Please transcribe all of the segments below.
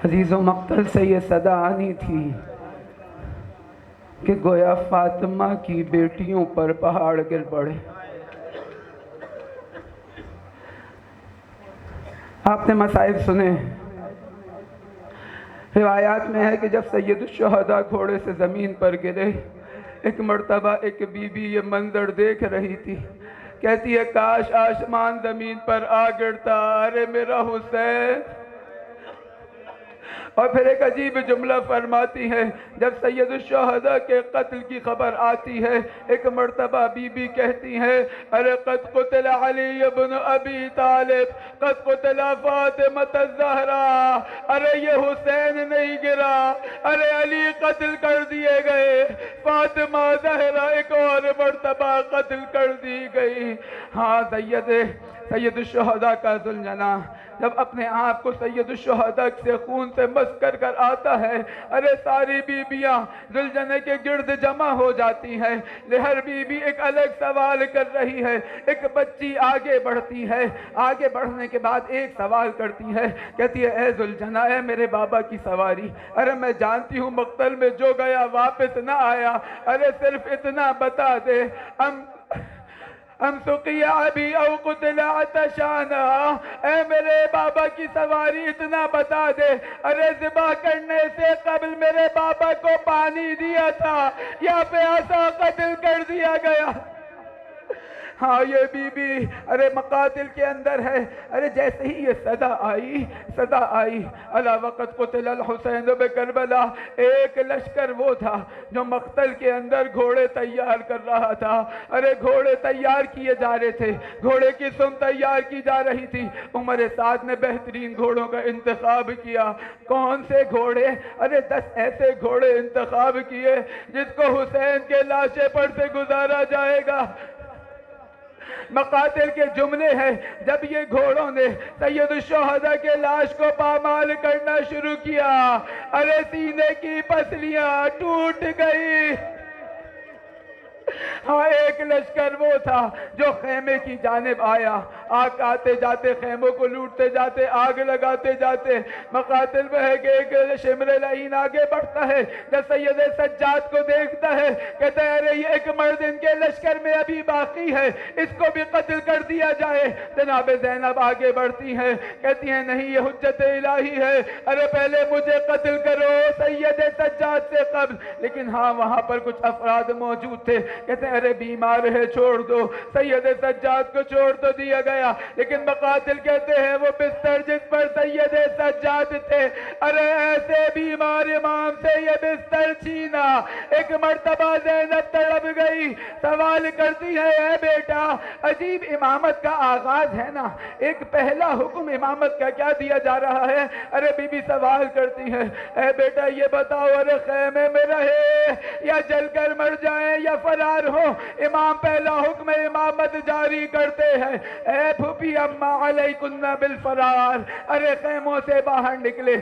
عزیزوں، مقتل سے یہ صدا آنی تھی کہ گویا فاطمہ کی بیٹیوں پر پہاڑ گر پڑے۔ آپ نے مصائب سنے، روایات میں ہے کہ جب سید الشہداء گھوڑے سے زمین پر گرے، ایک مرتبہ ایک بی بی یہ منظر دیکھ رہی تھی، کہتی ہے کاش آسمان زمین پر آ گرتا، ارے میرا حسین۔ اور پھر ایک عجیب جملہ فرماتی ہے، جب سید الشہداء کے قتل کی خبر آتی ہے، ایک مرتبہ بی بی کہتی ہیں ارے قد قتل علی ابن ابی طالب، قد قتل فاطمۃ الزہرا، ارے یہ حسین نہیں گرا، ارے علی قتل کر دیے گئے، فاطمہ زہرا ایک اور مرتبہ قتل کر دی گئی۔ ہاں، سید الشہداء کا ذوالجناح جب اپنے آپ کو سید الشہداء سے خون سے مس کر آتا ہے، ارے ساری بیویاں ذوالجناح کے گرد جمع ہو جاتی ہیں، ہر بیوی ایک الگ سوال کر رہی ہے۔ ایک بچی آگے بڑھتی ہے، آگے بڑھنے کے بعد ایک سوال کرتی ہے، کہتی ہے اے ذوالجناح، اے میرے بابا کی سواری، ارے میں جانتی ہوں مقتل میں جو گیا واپس نہ آیا، ارے صرف اتنا بتا دے ام سقی ابی او قتل عطشانا، اے میرے بابا کی سواری اتنا بتا دے، ارے ذبح کرنے سے قبل میرے بابا کو پانی دیا تھا یا پیاسا قتل کر دیا گیا؟ ہاں، یہ بی بی ارے مقاتل کے اندر ہے۔ ارے جیسے ہی یہ صدا آئی الا وقت قتل الحسین بکربلا، ایک لشکر وہ تھا جو مقتل کے اندر گھوڑے تیار کر رہا تھا۔ ارے گھوڑے تیار کیے جا رہے تھے، گھوڑے کی سم تیار کی جا رہی تھی۔ عمر سعد نے بہترین گھوڑوں کا انتخاب کیا۔ کون سے گھوڑے؟ ارے 10 ایسے گھوڑے انتخاب کیے جس کو حسین کے لاشے پر سے گزارا جائے گا۔ مقاتل کے جملے ہیں، جب یہ گھوڑوں نے سید الشہداء کے لاش کو پامال کرنا شروع کیا، ارے سینے کی پسلیاں ٹوٹ گئی۔ ہاں، ایک لشکر وہ تھا جو خیمے کی جانب آیا، آگ آتے جاتے خیموں کو لوٹتے جاتے، آگ لگاتے جاتے۔ مقاتل وہ ہے کہ ایک شمر لعین آگے بڑھتا ہے، جب سید سجاد کو دیکھتا ہے کہتا ہے ارے یہ ایک مرد ان کے لشکر میں ابھی باقی ہے، اس کو بھی قتل کر دیا جائے۔ جناب زینب آگے بڑھتی ہیں، کہتی ہیں نہیں، یہ حجت الہی ہے، ارے پہلے مجھے قتل کرو سید سجاد سے قبل۔ لیکن ہاں، وہاں پر کچھ افراد موجود تھے، کہتے ہیں ارے بیمار ہے چھوڑ دو۔ سید سجاد کو چھوڑ تو دیا گیا، لیکن مقاتل کہتے ہیں وہ بستر جس پر سید سجاد تھے، ارے ایسے بیمار امام سے یہ بستر چھینا۔ ایک مرتبہ زینب تڑپ گئی، سوال کرتی ہے اے بیٹا، عجیب امامت کا آغاز ہے نا، ایک پہلا حکم امامت کا کیا دیا جا رہا ہے؟ ارے بی بی سوال کرتی ہے اے بیٹا یہ بتاؤ، ارے خیمے میں رہے یا جل کر مر جائیں یا فرار ہو؟ امام پہلا حکم امامت جاری کرتے ہیں، اے پھوپھی اما علیکن بالفرار، ارے خیموں سے باہر نکلے۔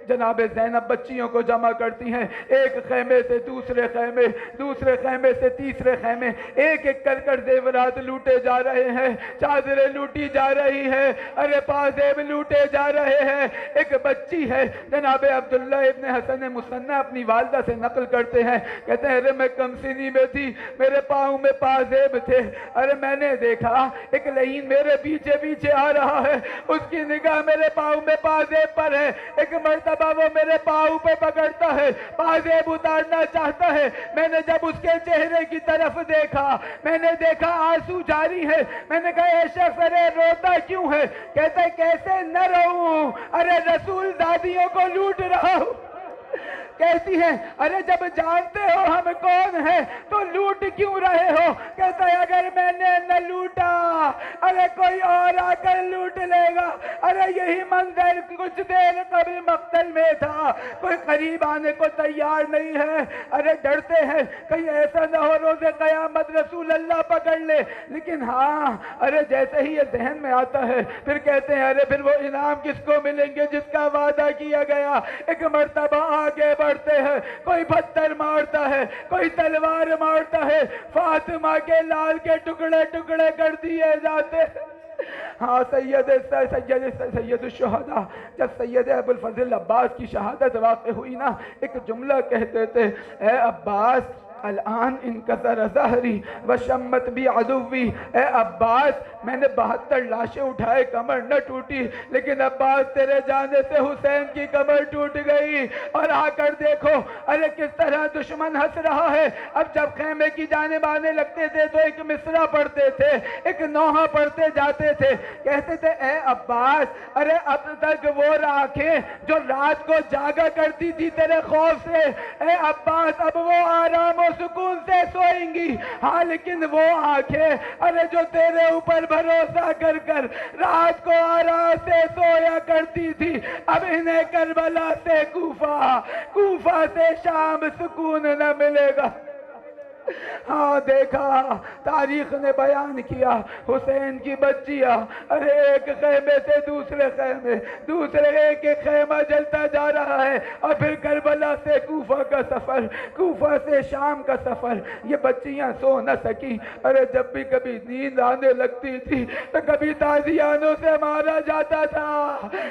جناب زینب بچیوں کو جمع کرتی ہیں، ایک خیمے سے دوسرے خیمے، دوسرے خیمے سے تیسرے خیمے، ایک ایک کر زیورات لوٹے جا رہے ہیں، چادریں لوٹی جا رہی ہیں، ارے پازیب لوٹے جا رہے ہیں۔ ایک بچی ہے، جناب عبداللہ ابن حسن مصنع اپنی والدہ سے نقل کرتے ہیں، کہتے ہیں ارے میں کم سنی میں تھی، میرے پاؤں میں پازیب تھے، ارے میں نے دیکھا ایک لعین میرے پیچھے پیچھے آ رہا ہے، اس کی نگاہ میرے پاؤں میں پازیب پر ہے، ایک مرتبہ وہ میرے پاؤں پہ پکڑتا ہے، پازیب اتارنا چاہتا ہے، میں نے جب اس کے چہرے کی طرف دیکھا، میں نے دیکھا آنسو جاری ہے، میں نے کہا اے شخص ارے روتا کیوں ہے؟ کہتا ہے کیسے نہ رہوں، ارے رسول دادیوں کو لوٹ رہا ہوں۔ کہتی ہیں ارے جب جانتے ہو ہم کون ہیں تو لوٹ کیوں رہے ہو؟ کہتا ہے اگر میں نے نہ لوٹا، ارے کوئی اور آ کر لوٹ لے گا۔ ارے یہی منظر کچھ دیر قبل مقتل میں تھا، کوئی قریب آنے کو تیار نہیں ہے، ارے ڈرتے ہیں کہیں ایسا نہ ہو روز قیامت رسول اللہ پکڑ لے۔ لیکن ہاں، ارے جیسے ہی یہ ذہن میں آتا ہے پھر کہتے ہیں ارے پھر وہ انعام کس کو ملیں گے جس کا وعدہ کیا گیا؟ ایک مرتبہ آگے بڑھتے ہیں، کوئی پتھر مارتا ہے، کوئی تلوار مارتا ہے، فاطمہ کے لال کے ٹکڑے ٹکڑے کر دیے جاتے ہیں۔ ہاں سید الشہداء جب سید ابو الفضل عباس کی شہادت واقع ہوئی نا، ایک جملہ کہتے تھے، اے عباس الان انکسر ظہری وشمت بھی عدوی، اے عباس میں نے 72 لاشیں اٹھائے کمر نہ ٹوٹی، لیکن عباس تیرے جانے سے حسین کی کمر ٹوٹ گئی۔ اور آ کر دیکھو ارے کس طرح دشمن ہنس رہا ہے۔ اب جب خیمے کی جانب آنے لگتے تھے تو ایک مصرع پڑھتے تھے، ایک نوحہ پڑھتے جاتے تھے، کہتے تھے اے عباس ارے اب تک وہ آنکھیں جو رات کو جاگا کرتی تھی تیرے خوف سے، اے عباس اب وہ آرام و سکون سے سوئیں گی۔ ہاں لیکن وہ آنکھیں ارے جو تیرے اوپر بھروسہ کر کر رات کو آرام سے سویا کرتی تھی، اب انہیں کربلا سے کوفہ سے شام سکون نہ ملے گا۔ ہاں دیکھا تاریخ نے بیان کیا، حسین کی بچیاں ارے ایک خیمے سے دوسرے خیمے، دوسرے ایک خیمہ جلتا جا رہا ہے، اور پھر کربلا سے کوفہ کا سفر، کوفہ سے شام کا سفر۔ یہ بچیاں سو نہ سکی، ارے جب بھی کبھی نیند آنے لگتی تھی تو کبھی تازیانوں سے مارا جاتا تھا،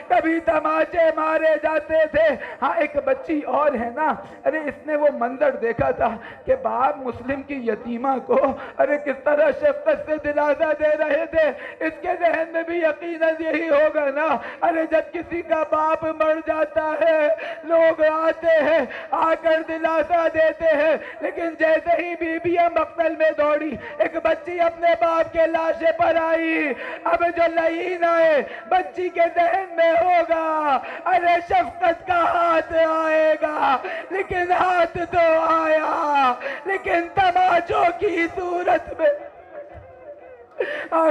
کبھی تماچے مارے جاتے تھے۔ ہاں ایک بچی اور ہے نا، ارے اس نے وہ منظر دیکھا تھا کہ باپ مسلم کی یتیمہ کو ارے کس طرح شفقت سے دلاسا دے رہے تھے۔ اس کے ذہن میں بھی یقیناً یہی ہوگا نا، ارے جب کسی کا باپ مر جاتا ہے لوگ آتے ہیں آ کر دلاسا دیتے ہیں، لیکن جیسے ہی بیویاں مقتل میں دوڑی ایک بچی اپنے باپ کے لاشے پر آئی، اب جو لعین آئے بچی کے ذہن میں ہوگا ارے شفقت کا ہاتھ آئے گا، لیکن ہاتھ تو آیا لیکن تماچوں کی صورت میں۔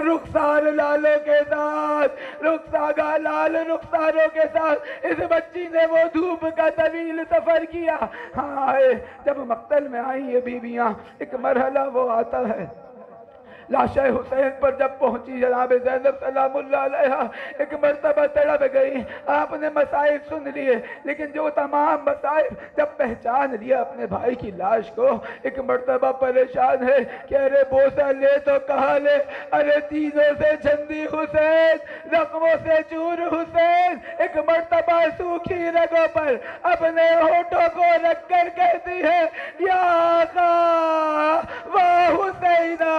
رخسار لالوں کے ساتھ، رخساروں کے ساتھ اس بچی نے وہ دھوپ کا طویل سفر کیا۔ ہاں جب مقتل میں آئی یہ بیویاں، ایک مرحلہ وہ آتا ہے، لاشہ حسین پر جب پہنچی جناب زینب سلام اللہ علیہ ایک مرتبہ تڑپ گئی۔ آپ نے مسائب سن لیے، لیکن جو تمام مسائب جب پہچان لیا اپنے بھائی کی لاش کو، ایک مرتبہ پریشان ہے کہ ارے بوسہ لے تو کہاں لے، ارے تینوں سے چھندی حسین، زخموں سے چور حسین۔ ایک مرتبہ سوکھی رگوں پر اپنے ہونٹوں کو رکھ کر کہتی ہے یا آقا و حسینہ،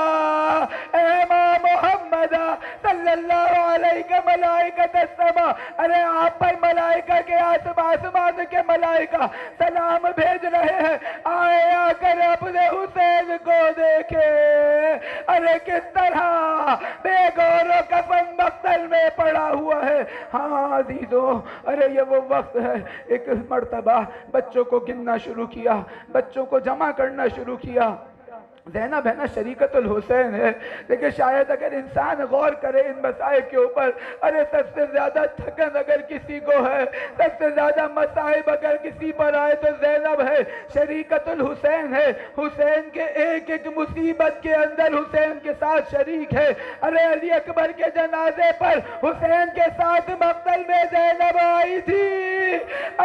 اے ماں محمد صلی اللہ علیہ ملائکۃ السماء، ارے آپ پر ملائکہ کے آسمان کے ملائکہ سلام بھیج رہے ہیں، آئے آ کر اپنے حسین کو دیکھے، ارے کس طرح بے گور و کفن مقتل میں پڑا ہوا ہے۔ ہاں عزیزو ارے یہ وہ وقت ہے، ایک مرتبہ بچوں کو گننا شروع کیا، بچوں کو جمع کرنا شروع کیا۔ زینب ہے نا شریکت الحسین ہے، لیکن شاید اگر انسان غور کرے ان مسائل کے اوپر، ارے سب سے زیادہ تھکن اگر کسی کو ہے، سب سے زیادہ مصائب اگر کسی پر آئے تو زینب ہے، شریکت الحسین ہے، حسین کے ایک ایک مصیبت کے اندر حسین کے ساتھ شریک ہے۔ ارے علی اکبر کے جنازے پر حسین کے ساتھ مقتل میں زینب آئی تھی،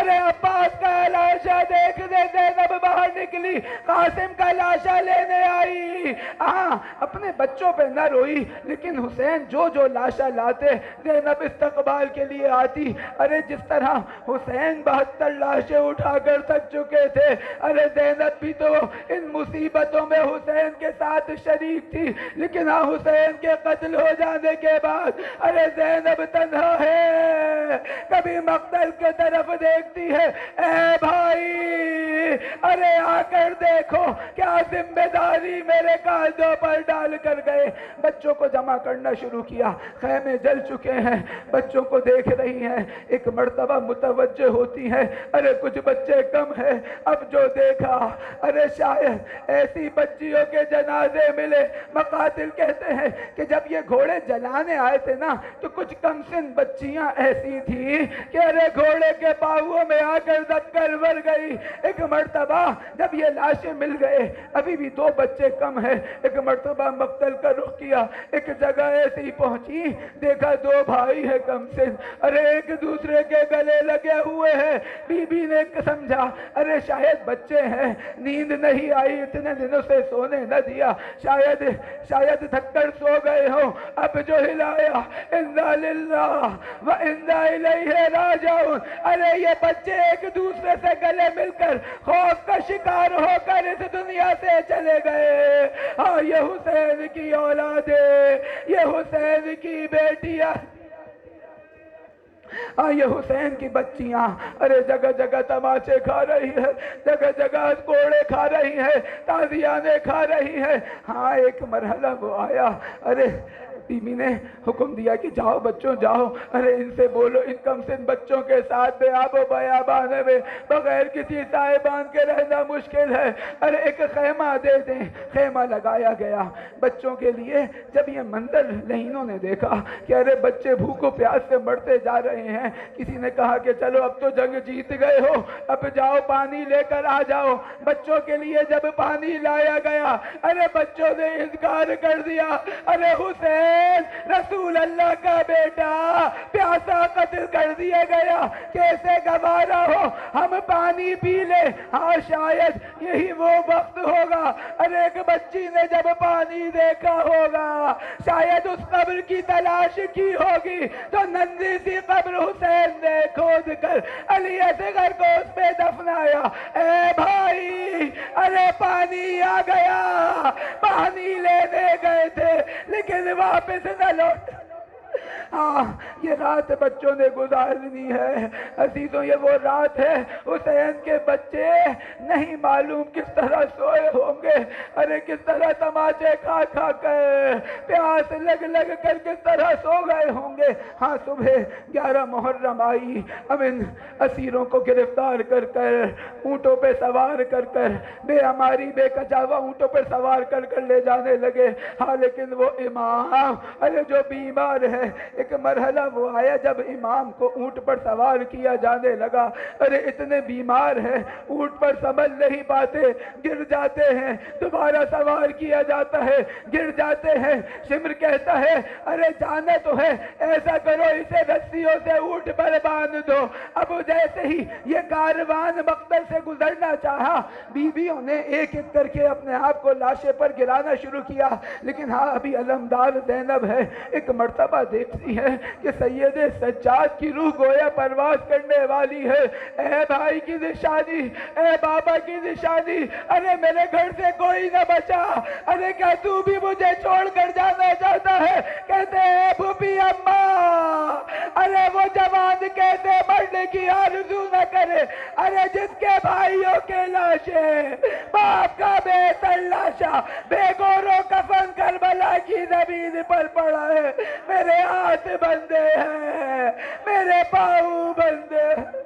ارے عباس کا لاشا دیکھنے زینب باہر نکلی، قاسم کا لاشا لینے آئی۔ اپنے بچوں پہ نہ روئی، لیکن حسین جو لاشا لاتے زینب استقبال کے لیے آتی۔ ارے جس طرح حسین 72 لاشیں اٹھا کر تھک چکے تھے، ارے زینب بھی تو ان مصیبتوں میں حسین کے ساتھ شریک تھی، لیکن حسین کے قتل ہو جانے کے بعد ارے زینب تنہا ہے، کبھی مقتل کی طرف دیکھتی ہے، اے بھائی ارے آ کر دیکھو کیا ذمہ داری میرے کاندھوں پر ڈال کر گئے۔ بچوں کو جمع کرنا شروع کیا، خیمے جل چکے ہیں، بچوں کو دیکھ رہی ہیں، ایک مرتبہ متوجہ ہوتی ہیں، ارے کچھ بچے کم ہیں۔ اب جو دیکھا ارے شاید ایسی بچیوں کے جنازے ملے۔ مقاتل کہتے ہیں کہ جب یہ گھوڑے جلانے آئے تھے نا تو کچھ کم سن بچیاں ایسی تھی کہ ارے گھوڑے کے باہوؤں میں آ کر دب کر مر گئی۔ ایک مرتبہ جب یہ لاشیں مل گئے، ابھی بھی 2 بچے کم ہیں، ایک مرتبہ مقتل کا رخ کیا، ایک جگہ ایسے ہی پہنچی، دیکھا 2 بھائی ہے کم سے، ارے ایک دوسرے کے گلے لگے ہوئے ہیں۔ بی بی نے سمجھا ارے شاید بچے ہیں، نیند نہیں آئی، اتنے دنوں سے سونے نہ دیا، شاید تھک کر سو گئے ہوں، اب جو ہلایا انا للہ و انا الیہ راجعون۔ ارے یہ بچے ایک دوسرے سے گلے مل کر خوف کا شکار ہو کر اس دنیا سے چلے گئے۔ ہاں یہ حسین کی اولاد ہے، یہ حسین کی بیٹیاں، یہ حسین کی بچیاں، ارے جگہ جگہ تماچے کھا رہی ہے، جگہ جگہ کوڑے کھا رہی ہے، تازیانے کھا رہی ہے۔ ہاں ایک مرحلہ وہ آیا، ارے بی بی نے حکم دیا کہ جاؤ بچوں جاؤ، ارے ان سے بولو ان کم سن بچوں کے ساتھ بے آب و بیابان میں بغیر کسی صاحبان کے رہنا مشکل ہے، ارے ایک خیمہ دے دیں۔ خیمہ لگایا گیا بچوں کے لیے۔ جب یہ منظر لہینوں نے دیکھا کہ ارے بچے بھوک و پیاس سے مرتے جا رہے ہیں، کسی نے کہا کہ چلو اب تو جنگ جیت گئے ہو، اب جاؤ پانی لے کر آ جاؤ۔ بچوں کے لیے جب پانی لایا گیا، ارے بچوں نے انکار کر دیا، ارے حسین رسول اللہ کا بیٹا پیاسا قتل کر دیا گیا، کیسے گوارا ہو ہم پانی پی لے؟ ہاں شاید یہی وہ وقت ہوگا، ارے ایک بچی نے جب پانی دیکھا ہوگا، شاید اس قبر کی تلاش کی ہوگی تو ننھی سی قبر حسین نے کھود کر علی اصغر کو اس پہ دفنایا۔ اے بھائی ارے پانی آ گیا، پانی لینے گئے تھے لیکن واپس نہ لوٹ۔ ہاں یہ رات بچوں نے گزارنی ہے عزیزوں، یہ وہ رات ہے حسین کے بچے نہیں معلوم کس طرح سوئے ہوں گے، ارے کس طرح تماچے کھا کھا کر پیاس لگ لگ کر کس طرح سو گئے ہوں گے۔ ہاں صبح 11 محرم آئی، اب ان اسیروں کو گرفتار کر کر اونٹوں پہ سوار کر کر بے ہماری بے کچاوا اونٹوں پہ سوار کر کر لے جانے لگے۔ ہاں لیکن وہ امام ارے جو بیمار ہے، ایک مرحلہ وہ آیا جب امام کو اونٹ پر سوار کیا جانے لگا، ارے اتنے بیمار ہیں اونٹ پر سنبھل نہیں پاتے، گر جاتے ہیں، دوبارہ سوار کیا جاتا ہے، گر جاتے ہیں۔ شمر کہتا ہے ارے جانا تو ہے، ایسا کرو اسے رسیوں سے اونٹ پر باندھ دو۔ اب جیسے ہی یہ کاروان مقتل سے گزرنا چاہا، بیویوں نے ایک ایک کر کے اپنے آپ کو لاشے پر گرانا شروع کیا، لیکن ہاں ابھی علمدار زینب ہے، ایک مرتبہ دیکھتی ہے کہ سید سجاد کی روح گویا پرواز کرنے والی ہے۔ اے بھائی کی نشانی، اے بابا کی نشانی، ارے میرے گھر سے کوئی نہ بچا، ارے کیا تو بھی مجھے چھوڑ کر جانا چاہتا ہے؟ کہتے ہیں پھوپھی اماں، ارے وہ جوان کیسے مرنے کی آرزو نہ کرے، ارے جس کے بھائیوں کے لاشیں، باپ کا بے سر لاشا بے گورو کفن کربلا کی زمین پر پڑا ہے، میرے ہاتھ بندے ہیں، میرے پاؤں بندے ہیں۔